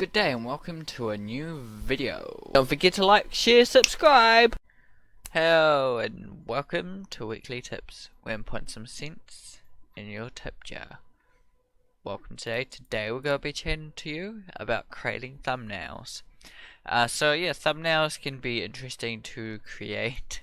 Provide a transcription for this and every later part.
Good day and welcome to a new video. Don't forget to like, share, subscribe! Hello and welcome to Weekly Tips, where I'm putting some sense in your tip jar. Welcome today. Today we're going to be chatting to you about creating thumbnails. Thumbnails can be interesting to create.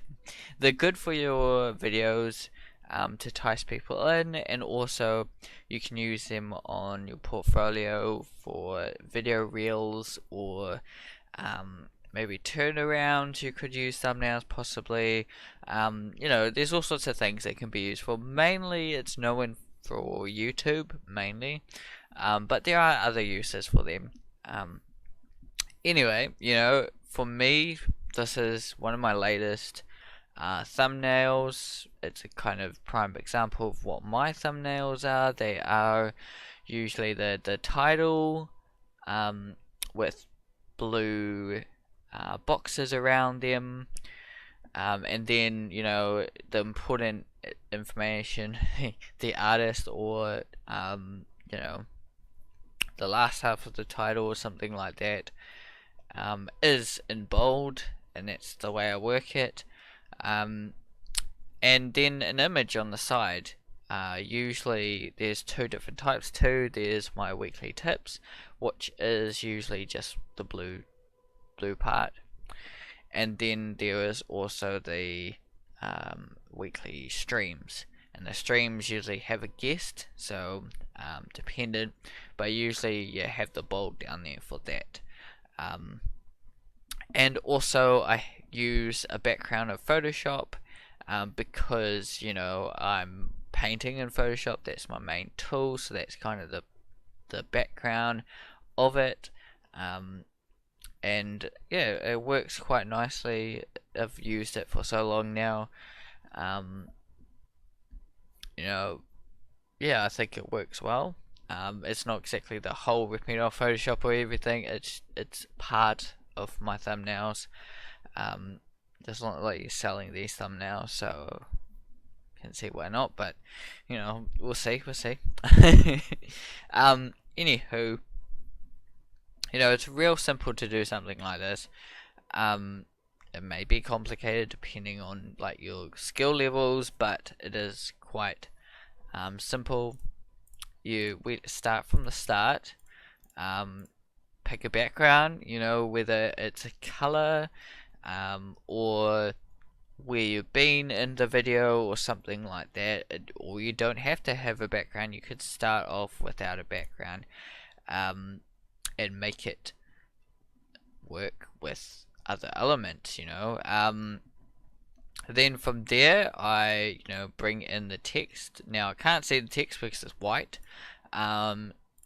They're good for your videos to entice people in, and also you can use them on your portfolio for video reels or maybe turnarounds. You could use thumbnails possibly. There's all sorts of things they can be used for. Mainly it's known for YouTube mainly, but there are other uses for them. Anyway, for me, this is one of my latest thumbnails. It's a kind of prime example of what my thumbnails are. They are usually the title with blue boxes around them, and then the important information, the artist, or the last half of the title or something like that is in bold, and that's the way I work it. And then an image on the side. Usually there's two different types too. There's my weekly tips, which is usually just the blue part, and then there is also the weekly streams, and the streams usually have a guest, so dependent, but usually you have the bold down there for that. And also I use a background of Photoshop because I'm painting in Photoshop. That's my main tool, so that's kind of the background of it. And yeah, it works quite nicely. I've used it for so long now. I think it works well. It's not exactly the whole ripping off Photoshop or everything. It's part of my thumbnails. Doesn't look like you're selling these thumbnails, so can see why not. But we'll see. Anywho, it's real simple to do something like this. It may be complicated depending on like your skill levels, but it is quite simple. We start from the start. Pick a background, whether it's a color or where you've been in the video or something like that. Or you don't have to have a background. You could start off without a background and make it work with other elements. Then from there I bring in the text. Now I can't see the text because it's white,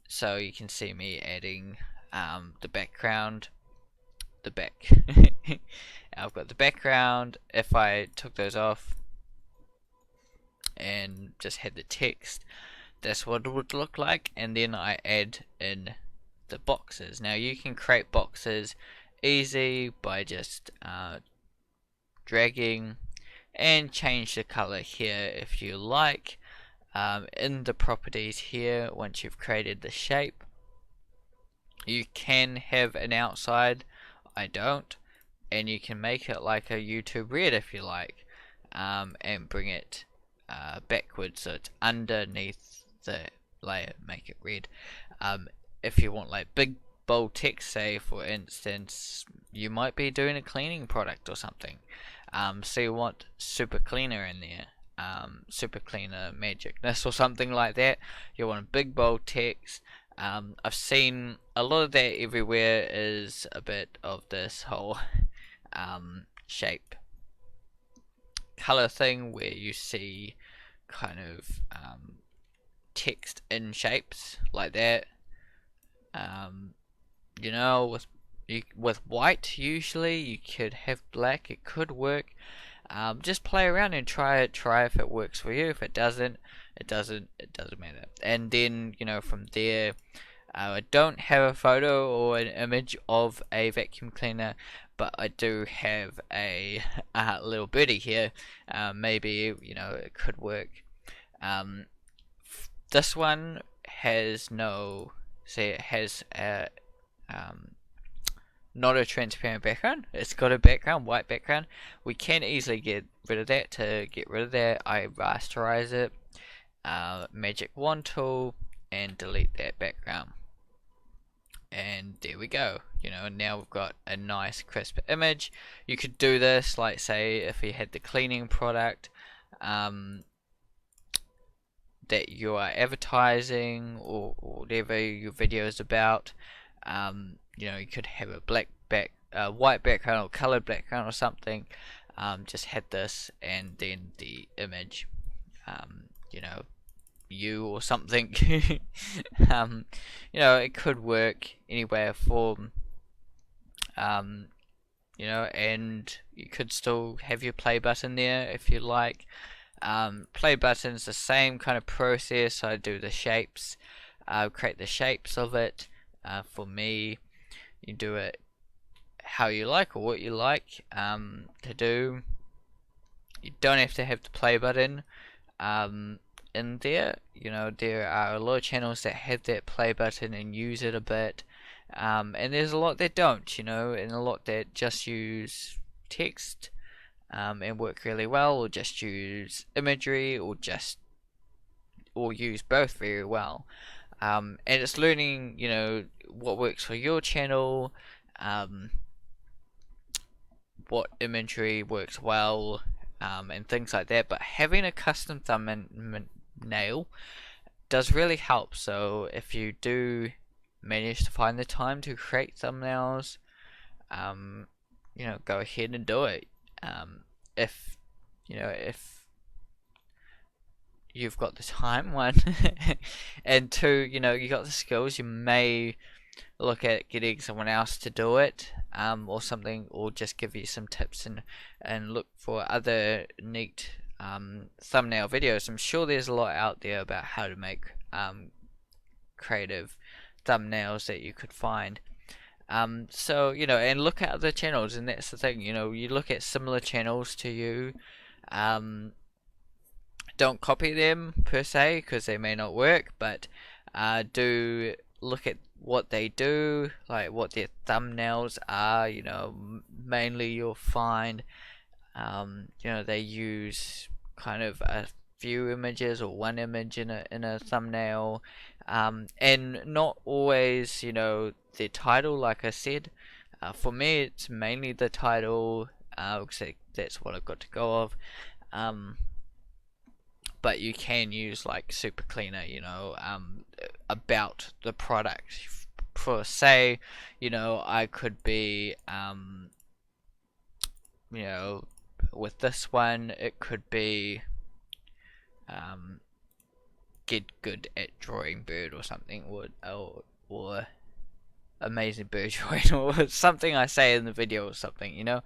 so you can see me adding the background, the back. I've got the background. If I took those off and just had the text, that's what it would look like. And then I add in the boxes. Now you can create boxes easy by just dragging and change the color here if you like. In the properties here, once you've created the shape, you can have an outside. I don't, and you can make it like a YouTube red if you like, and bring it backwards so it's underneath the layer. Make it red. If you want like big bold text, say for instance you might be doing a cleaning product or something, so you want super cleaner in there, super cleaner magicness or something like that. You want a big bold text. I've seen a lot of that everywhere is a bit of this whole shape color thing where you see kind of text in shapes like that. With white usually you could have black. It could work. Just play around and try if it works for you. If it doesn't, it doesn't matter. And then from there, I don't have a photo or an image of a vacuum cleaner, but I do have a little birdie here. Maybe it could work. This one has no, see, it has not a transparent background. It's got a background, white background. We can easily get rid of that. To get rid of that, I rasterize it, magic wand tool, and delete that background. And there we go. You know, now we've got a nice crisp image. You could do this, like say, if you had the cleaning product that you are advertising, or whatever your video is about. You know, you could have a white background or colored background or something. Just had this, and then the image. You know, you or something. You know, it could work any way or form. You know, and you could still have your play button there if you like. Play button's the same kind of process. I do the shapes, create the shapes of it. For me, you do it how you like or what you like to do. You don't have to have the play button in there. You know, there are a lot of channels that have that play button and use it a bit, and there's a lot that don't, you know, and a lot that just use text and work really well, or just use imagery, or use both very well. And it's learning, you know, what works for your channel, what imagery works well, and things like that. But having a custom thumbnail does really help. So if you do manage to find the time to create thumbnails, you know, go ahead and do it. If you've got the time, one, and two, you know, you got the skills, you may look at getting someone else to do it, or something, or just give you some tips and look for other neat thumbnail videos. I'm sure there's a lot out there about how to make creative thumbnails that you could find. So, you know, and look at other channels, and that's the thing, you know, you look at similar channels to you. Don't copy them per se, because they may not work, but do look at what they do, like what their thumbnails are. You know, mainly you'll find you know, they use kind of a few images or one image in a thumbnail, and not always, you know, the title. Like I said, for me it's mainly the title, because that's what I've got to go of. But you can use like super cleaner, you know, about the product. For say, you know, I could be you know, with this one it could be get good at drawing bird or something, or amazing bird drawing, or something I say in the video or something, you know,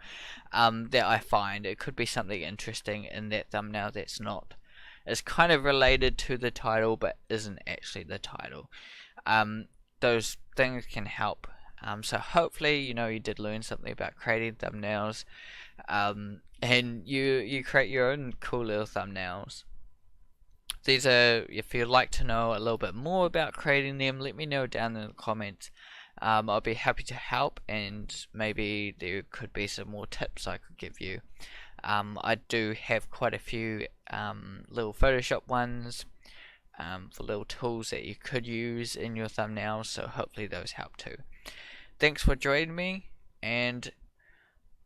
that I find it could be something interesting in that thumbnail that's not, it's kind of related to the title but isn't actually the title. Those things can help. So hopefully, you know, you did learn something about creating thumbnails, and you create your own cool little thumbnails. These are, if you'd like to know a little bit more about creating them, let me know down in the comments. I'll be happy to help, and maybe there could be some more tips I could give you. I do have quite a few little Photoshop ones for little tools that you could use in your thumbnails, so hopefully those help too. Thanks for joining me, and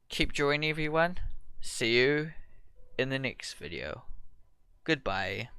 keep joining everyone. See you in the next video. Goodbye.